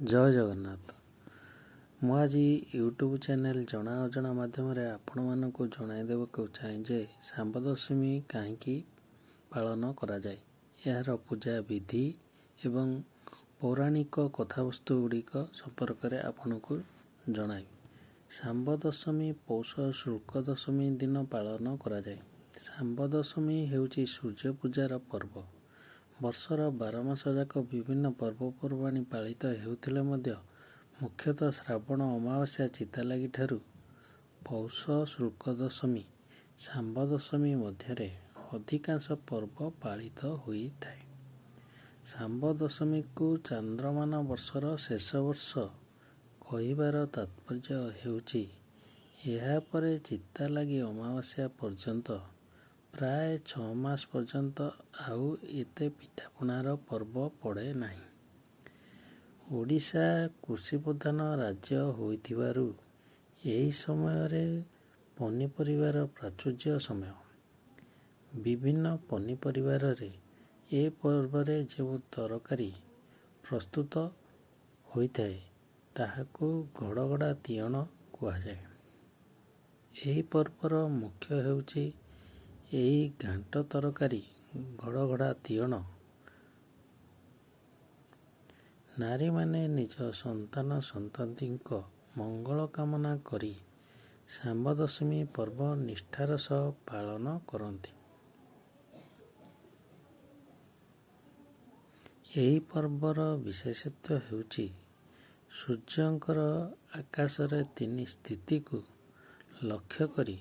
ଜୟ ଜଗନ୍ନାଥ। ମୁଁ ଆଜି YouTube channel ଜଣା ଅଜଣା ମାଧ୍ୟମରେ ଆପଣମାନଙ୍କୁ ଜଣାଇ ଦେବାକୁ ଚାହେଁ ଯେ ଶାମ୍ବ ଦଶମୀ କାହିଁକି ପାଳନ କରାଯାଏ, ଏହାର ପୂଜା ବିଧି ଏବଂ ପୌରାଣିକ କଥାବସ୍ତୁ ଗୁଡ଼ିକ ସମ୍ପର୍କରେ ଆପଣଙ୍କୁ ଜଣାଇବି। ଶାମ୍ବ ଦଶମୀ ପୌଷ ଶୁକ୍ଳ ଦଶମୀ ଦିନ ପାଳନ କରାଯାଏ। ଶାମ୍ବ ଦଶମୀ ହେଉଛି ସୂର୍ଯ୍ୟ ପୂଜାର ପର୍ବ। ବର୍ଷର 12 ମାସ ଯାକ ବିଭିନ୍ନ ପର୍ବପର୍ବାଣି ପାଳିତ ହେଉଥିଲେ ମଧ୍ୟ ମୁଖ୍ୟତଃ ଶ୍ରାବଣ ଅମାବାସ୍ୟା ଚିତାଲାଗି ଠାରୁ ପୌଷ ଶୁକ୍ଳ ଦଶମୀ ଶାମ୍ବ ଦଶମୀ ମଧ୍ୟରେ ଅଧିକାଂଶ ପର୍ବ ପାଳିତ ହୋଇଥାଏ। ଶାମ୍ବ ଦଶମୀକୁ ଚାନ୍ଦ୍ରମାନ ବର୍ଷର ଶେଷ ବର୍ଷ କହିବାର ତାତ୍ପର୍ଯ୍ୟ ହେଉଛି ଏହାପରେ ଚିତାଲାଗି ଅମାବାସ୍ୟା ପର୍ଯ୍ୟନ୍ତ ପ୍ରାୟ 6 ମାସ ପର୍ଯ୍ୟନ୍ତ ଆଉ ଏତେ ପିଠାପଣାର ପର୍ବ ପଡ଼େ ନାହିଁ। ଓଡ଼ିଶା କୃଷିପ୍ରଧାନ ରାଜ୍ୟ ହୋଇଥିବାରୁ ଏହି ସମୟରେ ପନିପରିବାର ପ୍ରାଚୁର୍ଯ୍ୟ ସମୟ। ବିଭିନ୍ନ ପନିପରିବାରରେ ଏ ପର୍ବରେ ଯେଉଁ ତରକାରୀ ପ୍ରସ୍ତୁତ ହୋଇଥାଏ ତାହାକୁ ଗଡ଼ଗଡ଼ା ତିଅଣ କୁହାଯାଏ। ଏହି ପର୍ବର ମୁଖ୍ୟ ହେଉଛି ଏହି ଘାଣ୍ଟ ତରକାରୀ ଗଡ଼ଗଡ଼ା ତିଅଣ। ନାରୀମାନେ ନିଜ ସନ୍ତାନ ସନ୍ତତିଙ୍କ ମଙ୍ଗଳ କାମନା କରି ଶାମ୍ବ ଦଶମୀ ପର୍ବ ନିଷ୍ଠାର ସହ ପାଳନ କରନ୍ତି। ଏହି ପର୍ବର ବିଶେଷତ୍ୱ ହେଉଛି ସୂର୍ଯ୍ୟଙ୍କର ଆକାଶରେ 3 ସ୍ଥିତିକୁ ଲକ୍ଷ୍ୟ କରି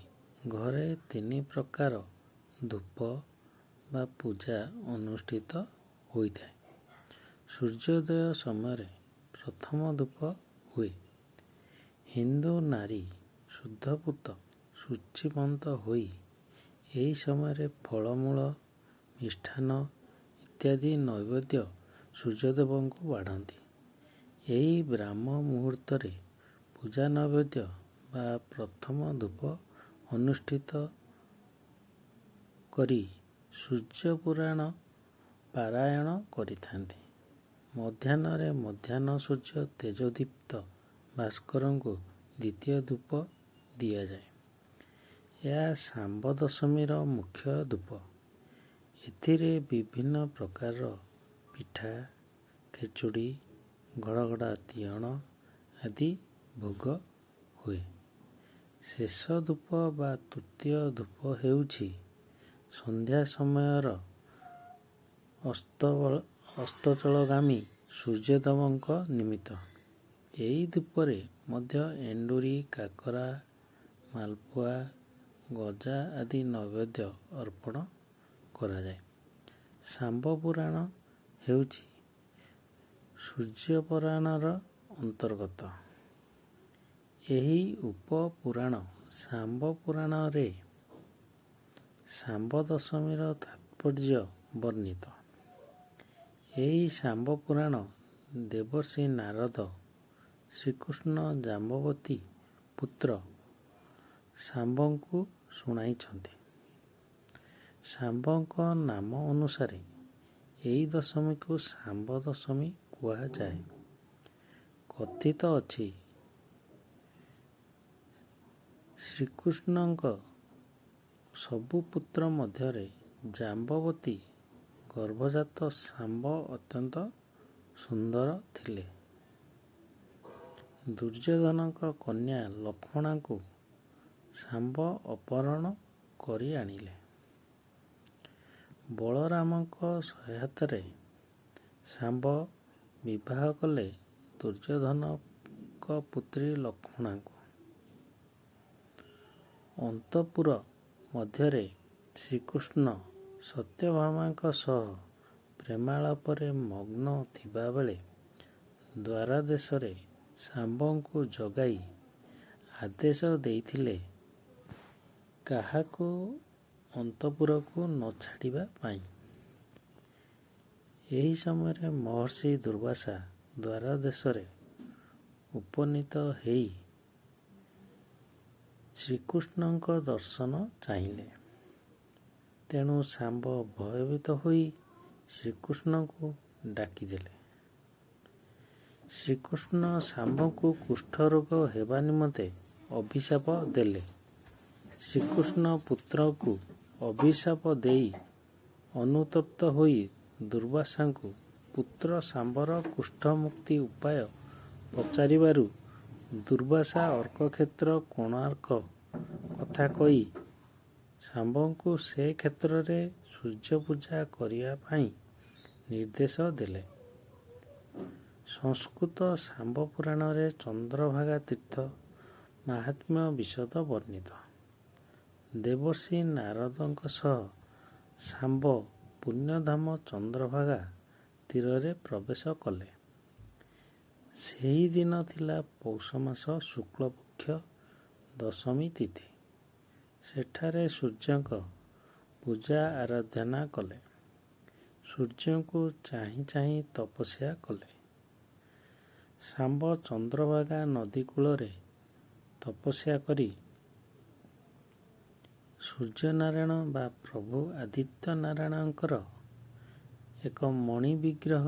ଘରେ 3 ପ୍ରକାର ଧୂପ ବା ପୂଜା ଅନୁଷ୍ଠିତ ହୋଇଥାଏ। ସୂର୍ଯ୍ୟୋଦୟ ସମୟରେ ପ୍ରଥମ ଧୂପ ହୁଏ। ହିନ୍ଦୁ ନାରୀ ଶୁଦ୍ଧପୂତ ଶୁଚିମନ୍ତ ହୋଇ ଏହି ସମୟରେ ଫଳମୂଳ ମିଷ୍ଟାନ୍ନ ଇତ୍ୟାଦି ନୈବେଦ୍ୟ ସୂର୍ଯ୍ୟଦେବଙ୍କୁ ବାଢ଼ନ୍ତି। ଏହି ବ୍ରାହ୍ମ ମୁହୂର୍ତ୍ତରେ ପୂଜା ନୈବେଦ୍ୟ ବା ପ୍ରଥମ ଧୂପ ଅନୁଷ୍ଠିତ କରି ସୂର୍ଯ୍ୟ ପୁରାଣ ପାରାୟଣ କରିଥାନ୍ତି। ମଧ୍ୟାହ୍ନରେ ମଧ୍ୟାହ୍ନ ସୂର୍ଯ୍ୟ ତେଜୋଦୀପ୍ତ ଭାସ୍କରଙ୍କୁ ଦ୍ୱିତୀୟ ଧୂପ ଦିଆଯାଏ। ଏହା ଶାମ୍ବ ଦଶମୀର ମୁଖ୍ୟ ଧୂପ। ଏଥିରେ ବିଭିନ୍ନ ପ୍ରକାରର ପିଠା, ଖେଚୁଡ଼ି, ଗଡ଼ଗଡ଼ା ତିଅଣ ଆଦି ଭୋଗ ହୁଏ। ଶେଷ ଧୂପ ବା ତୃତୀୟ ଧୂପ ହେଉଛି ସନ୍ଧ୍ୟା ସମୟର ଅସ୍ତଚଳଗାମୀ ସୂର୍ଯ୍ୟଦେବଙ୍କ ନିମିତ୍ତ। ଏହି ଧୂପରେ ମଧ୍ୟ ଏଣ୍ଡୁରି, କାକରା, ମାଲପୁଆ, ଗଜା ଆଦି ନୈବେଦ୍ୟ ଅର୍ପଣ କରାଯାଏ। ଶାମ୍ବ ପୁରାଣ ହେଉଛି ସୂର୍ଯ୍ୟପୁରାଣର ଅନ୍ତର୍ଗତ। ଏହି ଉପପୁରାଣ ଶାମ୍ବ ପୁରାଣରେ ଶାମ୍ବ ଦଶମୀର ତାତ୍ପର୍ଯ୍ୟ ବର୍ଣ୍ଣିତ। ଏହି ଶାମ୍ବ ପୁରାଣ ଦେବର୍ଷି ନାରଦ ଶ୍ରୀକୃଷ୍ଣ ଜାମ୍ବବତୀ ପୁତ୍ର ଶାମ୍ବଙ୍କୁ ଶୁଣାଇଛନ୍ତି। ଶାମ୍ବଙ୍କ ନାମ ଅନୁସାରେ ଏହି ଦଶମୀକୁ ଶାମ୍ବ ଦଶମୀ କୁହାଯାଏ। କଥିତ ଅଛି ଶ୍ରୀକୃଷ୍ଣଙ୍କ ସବୁ ପୁତ୍ର ମଧ୍ୟରେ ଜାମ୍ବବତୀ ଗର୍ଭଜାତ ଶାମ୍ବ ଅତ୍ୟନ୍ତ ସୁନ୍ଦର ଥିଲେ। ଦୁର୍ଯ୍ୟୋଧନଙ୍କ କନ୍ୟା ଲକ୍ଷ୍ମଣାଙ୍କୁ ଶାମ୍ବ ଅପହରଣ କରି ଆଣିଲେ। ବଳରାମଙ୍କ ସହାୟତାରେ ଶାମ୍ବ ବିବାହ କଲେ ଦୁର୍ଯ୍ୟୋଧନଙ୍କ ପୁତ୍ରୀ ଲକ୍ଷ୍ମଣାଙ୍କୁ। ଅନ୍ତଃପୁର ମଧ୍ୟରେ ଶ୍ରୀକୃଷ୍ଣ ସତ୍ୟଭାମାଙ୍କ ସହ ପ୍ରେମାଳାପରେ ମଗ୍ନ ଥିବାବେଳେ ଦ୍ୱାରଦେଶରେ ଶାମ୍ବଙ୍କୁ ଜଗାଇ ଆଦେଶ ଦେଇଥିଲେ କାହାକୁ ଅନ୍ତଃପୁରକୁ ନ ଛାଡ଼ିବା ପାଇଁ। ଏହି ସମୟରେ ମହର୍ଷି ଦୁର୍ବାସା ଦ୍ୱାରଦେଶରେ ଉପନୀତ ହେଇ ଶ୍ରୀକୃଷ୍ଣଙ୍କ ଦର୍ଶନ ଚାହିଁଲେ। ତେଣୁ ଶାମ୍ବ ଭୟଭୀତ ହୋଇ ଶ୍ରୀକୃଷ୍ଣଙ୍କୁ ଡାକିଦେଲେ। ଶ୍ରୀକୃଷ୍ଣ ଶାମ୍ବଙ୍କୁ କୁଷ୍ଠରୋଗ ହେବା ନିମନ୍ତେ ଅଭିଶାପ ଦେଲେ। ଶ୍ରୀକୃଷ୍ଣ ପୁତ୍ରକୁ ଅଭିଶାପ ଦେଇ ଅନୁତପ୍ତ ହୋଇ ଦୁର୍ବାସାଙ୍କୁ ପୁତ୍ର ଶାମ୍ବର କୁଷ୍ଠମୁକ୍ତି ଉପାୟ ପଚାରିବାରୁ ଦୁର୍ବାସା ଅର୍କକ୍ଷେତ୍ର କୋଣାର୍କ କଥା କହି ଶାମ୍ବଙ୍କୁ ସେ କ୍ଷେତ୍ରରେ ସୂର୍ଯ୍ୟପୂଜା କରିବା ପାଇଁ ନିର୍ଦ୍ଦେଶ ଦେଲେ। ସଂସ୍କୃତ ଶାମ୍ବ ପୁରାଣରେ ଚନ୍ଦ୍ରଭାଗା ତୀର୍ଥ ମାହାତ୍ମ୍ୟ ବିଶଦ ବର୍ଣ୍ଣିତ। ଦେବର୍ଷି ନାରଦଙ୍କ ସହ ଶାମ୍ବ ପୁଣ୍ୟଧାମ ଚନ୍ଦ୍ରଭାଗା ତୀରରେ ପ୍ରବେଶ କଲେ। ସେହି ଦିନ ଥିଲା ପୌଷ ମାସ ଶୁକ୍ଳପକ୍ଷ ଦଶମୀ ତିଥି। ସେଠାରେ ସୂର୍ଯ୍ୟଙ୍କ ପୂଜା ଆରାଧନା କଲେ। ସୂର୍ଯ୍ୟଙ୍କୁ ଚାହିଁ ଚାହିଁ ତପସ୍ୟା କଲେ। ଶାମ୍ବ ଚନ୍ଦ୍ରଭାଗା ନଦୀ କୂଳରେ ତପସ୍ୟା କରି ସୂର୍ଯ୍ୟନାରାୟଣ ବା ପ୍ରଭୁ ଆଦିତ୍ୟ ନାରାୟଣଙ୍କର ଏକ ମଣି ବିଗ୍ରହ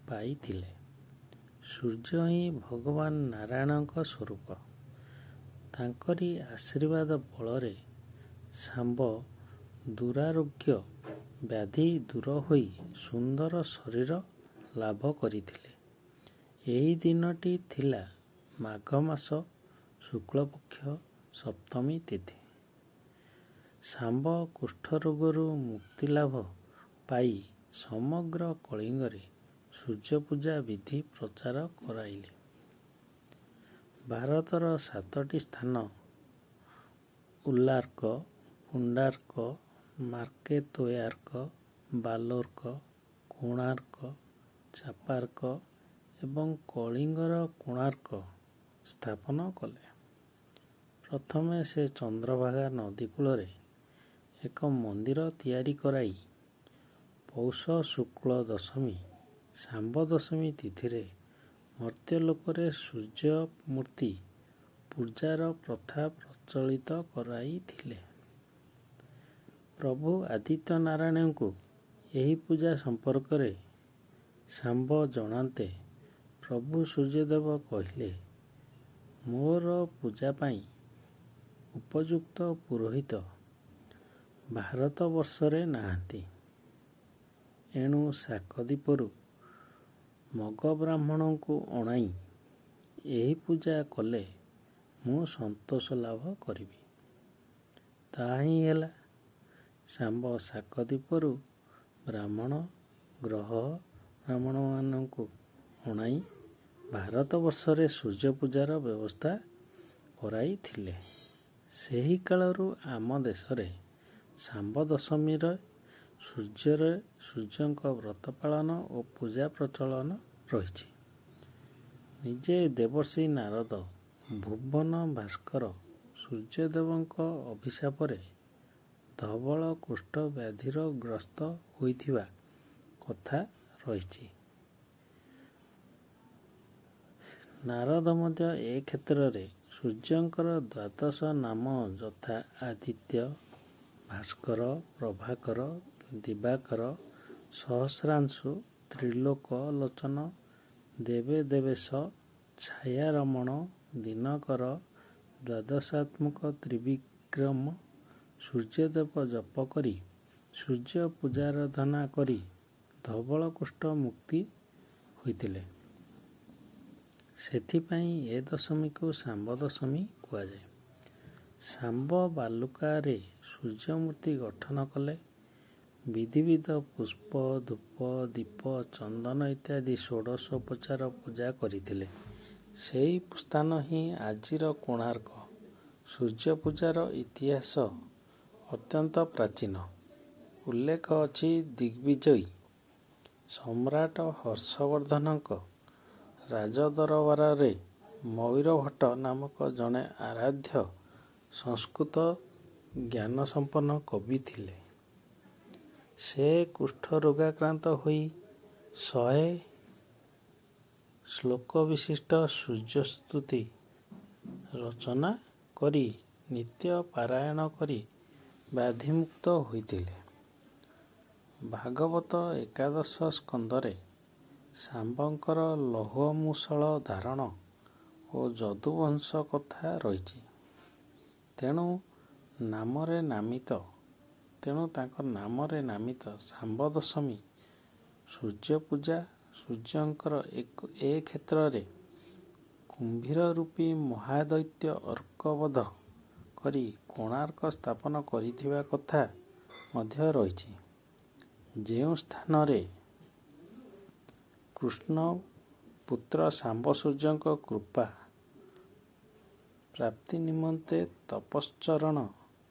ପାଇଥିଲେ। ସୂର୍ଯ୍ୟ ହିଁ ଭଗବାନ ନାରାୟଣଙ୍କ ସ୍ୱରୂପ। ତାଙ୍କରି ଆଶୀର୍ବାଦ ବଳରେ ଶାମ୍ବ ଦୁରାରୋଗ୍ୟ ବ୍ୟାଧି ଦୂର ହୋଇ ସୁନ୍ଦର ଶରୀର ଲାଭ କରିଥିଲେ। ଏହି ଦିନଟି ଥିଲା ମାଘ ମାସ ଶୁକ୍ଳପକ୍ଷ ସପ୍ତମୀ ତିଥି। ଶାମ୍ବ କୁଷ୍ଠରୋଗରୁ ମୁକ୍ତିଲାଭ ପାଇ ସମଗ୍ର କଳିଙ୍ଗରେ ସୂର୍ଯ୍ୟପୂଜା ବିଧି ପ୍ରଚାର କରାଇଲେ। ଭାରତର 7ଟି ସ୍ଥାନ ଉର୍ଲାକ, ପୁଣ୍ଡାର୍କ, ମାର୍କେତୋୟାର୍କ, ବାଲୋର୍କ, କୋଣାର୍କ, ଚାପାର୍କ ଏବଂ କଳିଙ୍ଗର କୋଣାର୍କ ସ୍ଥାପନ କଲେ। ପ୍ରଥମେ ସେ ଚନ୍ଦ୍ରଭାଗା ନଦୀ କୂଳରେ ଏକ ମନ୍ଦିର ତିଆରି କରାଇ ପୌଷ ଶୁକ୍ଳ ଦଶମୀ ଶାମ୍ବ ଦଶମୀ ତିଥିରେ ମର୍ତ୍ତ୍ୟଲୋକରେ ସୂର୍ଯ୍ୟ ମୂର୍ତ୍ତି ପୂଜାର ପ୍ରଥା ପ୍ରଚଳିତ କରାଇଥିଲେ। ପ୍ରଭୁ ଆଦିତ୍ୟ ନାରାୟଣଙ୍କୁ ଏହି ପୂଜା ସମ୍ପର୍କରେ ଶାମ୍ବ ଜଣାନ୍ତେ ପ୍ରଭୁ ସୂର୍ଯ୍ୟଦେବ କହିଲେ, ମୋର ପୂଜା ପାଇଁ ଉପଯୁକ୍ତ ପୁରୋହିତ ଭାରତବର୍ଷରେ ନାହାନ୍ତି। ଏଣୁ ଶାକଦ୍ୱୀପରୁ ମଗ ବ୍ରାହ୍ମଣଙ୍କୁ ଅଣାଇ ଏହି ପୂଜା କଲେ ମୁଁ ସନ୍ତୋଷ ଲାଭ କରିବି। ତାହା ହିଁ ହେଲା। ଶାମ୍ବ ଶାକଦ୍ୱୀପରୁ ବ୍ରାହ୍ମଣ ଗ୍ରହ ବ୍ରାହ୍ମଣମାନଙ୍କୁ ଅଣାଇ ଭାରତବର୍ଷରେ ସୂର୍ଯ୍ୟପୂଜାର ବ୍ୟବସ୍ଥା କରାଇଥିଲେ। ସେହି କାଳରୁ ଆମ ଦେଶରେ ଶାମ୍ବ ଦଶମୀରେ ସୂର୍ଯ୍ୟଙ୍କ ବ୍ରତ ପାଳନ ଓ ପୂଜା ପ୍ରଚଳନ ରହିଛି। ନିଜେ ଦେବର୍ଷି ନାରଦ ଭୁବନ ଭାସ୍କର ସୂର୍ଯ୍ୟଦେବଙ୍କ ଅଭିଶାପରେ ଧବଳ କୁଷ୍ଠ ବ୍ୟାଧିର ଗ୍ରସ୍ତ ହୋଇଥିବା କଥା ରହିଛି। ନାରଦ ମଧ୍ୟ ଏ କ୍ଷେତ୍ରରେ ସୂର୍ଯ୍ୟଙ୍କର ଦ୍ୱାଦଶ ନାମ ଯଥା ଆଦିତ୍ୟ, ଭାସ୍କର, ପ୍ରଭାକର, ଦିବାକର, ସହସ୍ରାଂଶୁ, ତ୍ରିଲୋକ ଲୋଚନ, ଦେବେ ଦେବେଶ, ଛାୟାରମଣ, ଦିନକର, ଦ୍ୱାଦଶାତ୍ମକ ତ୍ରିବିକ୍ରମ ସୂର୍ଯ୍ୟଦେବ ଜପ କରି ସୂର୍ଯ୍ୟ ପୂଜାରାଧନା କରି ଧବଳ କୁଷ୍ଠ ମୁକ୍ତି ହୋଇଥିଲେ। ସେଥିପାଇଁ ଏ ଦଶମୀକୁ ଶାମ୍ବ ଦଶମୀ କୁହାଯାଏ। ଶାମ୍ବ ବାଲୁକାରେ ସୂର୍ଯ୍ୟମୂର୍ତ୍ତି ଗଠନ କଲେ। ବିଧିବିଧ ପୁଷ୍ପ, ଧୂପ, ଦୀପ, ଚନ୍ଦନ ଇତ୍ୟାଦି ଷୋଡ଼ଶୋପଚାର ପୂଜା କରିଥିଲେ। ସେହି ସ୍ଥାନ ହିଁ ଆଜିର କୋଣାର୍କ। ସୂର୍ଯ୍ୟପୂଜାର ଇତିହାସ ଅତ୍ୟନ୍ତ ପ୍ରାଚୀନ। ଉଲ୍ଲେଖ ଅଛି ଦିଗ୍ବିଜୟୀ ସମ୍ରାଟ ହର୍ଷବର୍ଦ୍ଧନଙ୍କ ରାଜଦରବାରରେ ମୟୂରଭଟ୍ଟ ନାମକ ଜଣେ ଆରାଧ୍ୟ ସଂସ୍କୃତ ଜ୍ଞାନସମ୍ପନ୍ନ କବି ଥିଲେ। ସେ କୁଷ୍ଠ ରୋଗାକ୍ରାନ୍ତ ହୋଇ 100 ଶ୍ଲୋକ ବିଶିଷ୍ଟ ସୂର୍ଯ୍ୟସ୍ତୁତି ରଚନା କରି ନିତ୍ୟ ପାରାୟଣ କରି ବ୍ୟାଧିମୁକ୍ତ ହୋଇଥିଲେ। ଭାଗବତ ଏକାଦଶ ସ୍କନ୍ଧରେ ଶାମ୍ବଙ୍କର ଲୌହମୂଷଳ ଧାରଣ ଓ ଯଦୁବଂଶ କଥା ରହିଛି। ତେଣୁ ତାଙ୍କ ନାମରେ ନାମିତ ଶାମ୍ବ ଦଶମୀ ସୂର୍ଯ୍ୟପୂଜା ସୂର୍ଯ୍ୟଙ୍କର ଏ କ୍ଷେତ୍ରରେ କୁମ୍ଭୀର ରୂପୀ ମହାଦୈତ୍ୟ ଅର୍କବଧ କରି କୋଣାର୍କ ସ୍ଥାପନ କରିଥିବା କଥା ମଧ୍ୟ ରହିଛି। ଯେଉଁ ସ୍ଥାନରେ କୃଷ୍ଣ ପୁତ୍ର ଶାମ୍ବ ସୂର୍ଯ୍ୟଙ୍କ କୃପା ପ୍ରାପ୍ତି ନିମନ୍ତେ ତପଶ୍ଚରଣ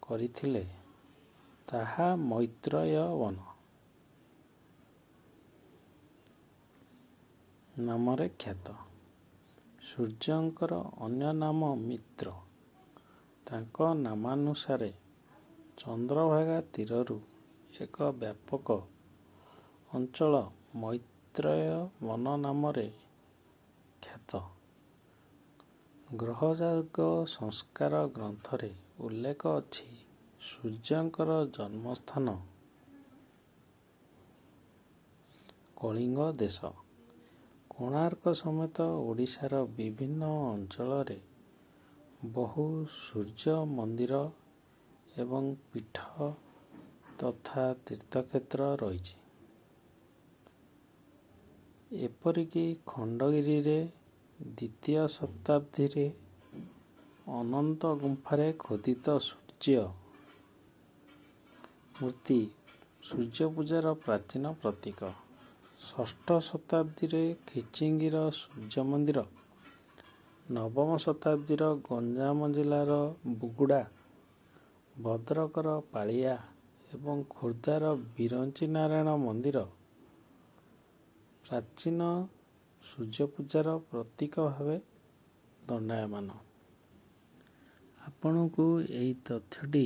କରିଥିଲେ ତାହା ମୈତ୍ରେୟ ବନ ନାମରେ ଖ୍ୟାତ। ସୂର୍ଯ୍ୟଙ୍କର ଅନ୍ୟ ନାମ ମିତ୍ର। ତାଙ୍କ ନାମାନୁସାରେ ଚନ୍ଦ୍ରଭାଗା ତୀରରୁ ଏକ ବ୍ୟାପକ ଅଞ୍ଚଳ ମୈତ୍ରେୟ ବନ ନାମରେ ଖ୍ୟାତ। ଗ୍ରହଯାଗ ସଂସ୍କାର ଗ୍ରନ୍ଥରେ ଉଲ୍ଲେଖ ଅଛି ସୂର୍ଯ୍ୟଙ୍କର ଜନ୍ମସ୍ଥାନ କଳିଙ୍ଗ ଦେଶ। କୋଣାର୍କ ସମେତ ଓଡ଼ିଶାର ବିଭିନ୍ନ ଅଞ୍ଚଳରେ ବହୁ ସୂର୍ଯ୍ୟ ମନ୍ଦିର ଏବଂ ପୀଠ ତଥା ତୀର୍ଥକ୍ଷେତ୍ର ରହିଛି। ଏପରିକି ଖଣ୍ଡଗିରିରେ ଦ୍ୱିତୀୟ ଶତାବ୍ଦୀରେ ଅନନ୍ତ ଗୁମ୍ଫାରେ ଖୋଦିତ ସୂର୍ଯ୍ୟ ମୂର୍ତ୍ତି ସୂର୍ଯ୍ୟପୂଜାର ପ୍ରାଚୀନ ପ୍ରତୀକ। ଷଷ୍ଠ ଶତାବ୍ଦୀରେ ଖିଚିଙ୍ଗିର ସୂର୍ଯ୍ୟ ମନ୍ଦିର, ନବମ ଶତାବ୍ଦୀର ଗଞ୍ଜାମ ଜିଲ୍ଲାର ବୁଗୁଡ଼ା, ଭଦ୍ରକର ପାଳିଆ ଏବଂ ଖୋର୍ଦ୍ଧାର ବିରଞ୍ଚି ନାରାୟଣ ମନ୍ଦିର ପ୍ରାଚୀନ ସୂର୍ଯ୍ୟପୂଜାର ପ୍ରତୀକ ଭାବେ ଦଣ୍ଡାୟମାନ। ଆପଣଙ୍କୁ ଏହି ତଥ୍ୟଟି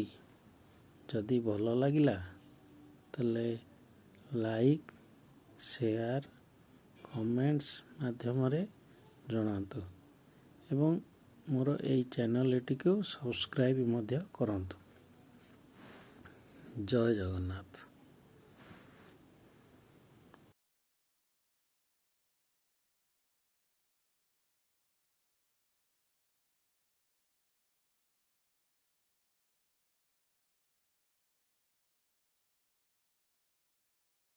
ଯଦି ଭଲ ଲାଗିଲା ତାହେଲେ ଲାଇକ୍, ସେୟାର, କମେଣ୍ଟସ୍ ମାଧ୍ୟମରେ ଜଣାନ୍ତୁ ଏବଂ ମୋର ଏହି ଚ୍ୟାନେଲଟିକୁ ସବସ୍କ୍ରାଇବ୍ ମଧ୍ୟ କରନ୍ତୁ। ଜୟ ଜଗନ୍ନାଥ।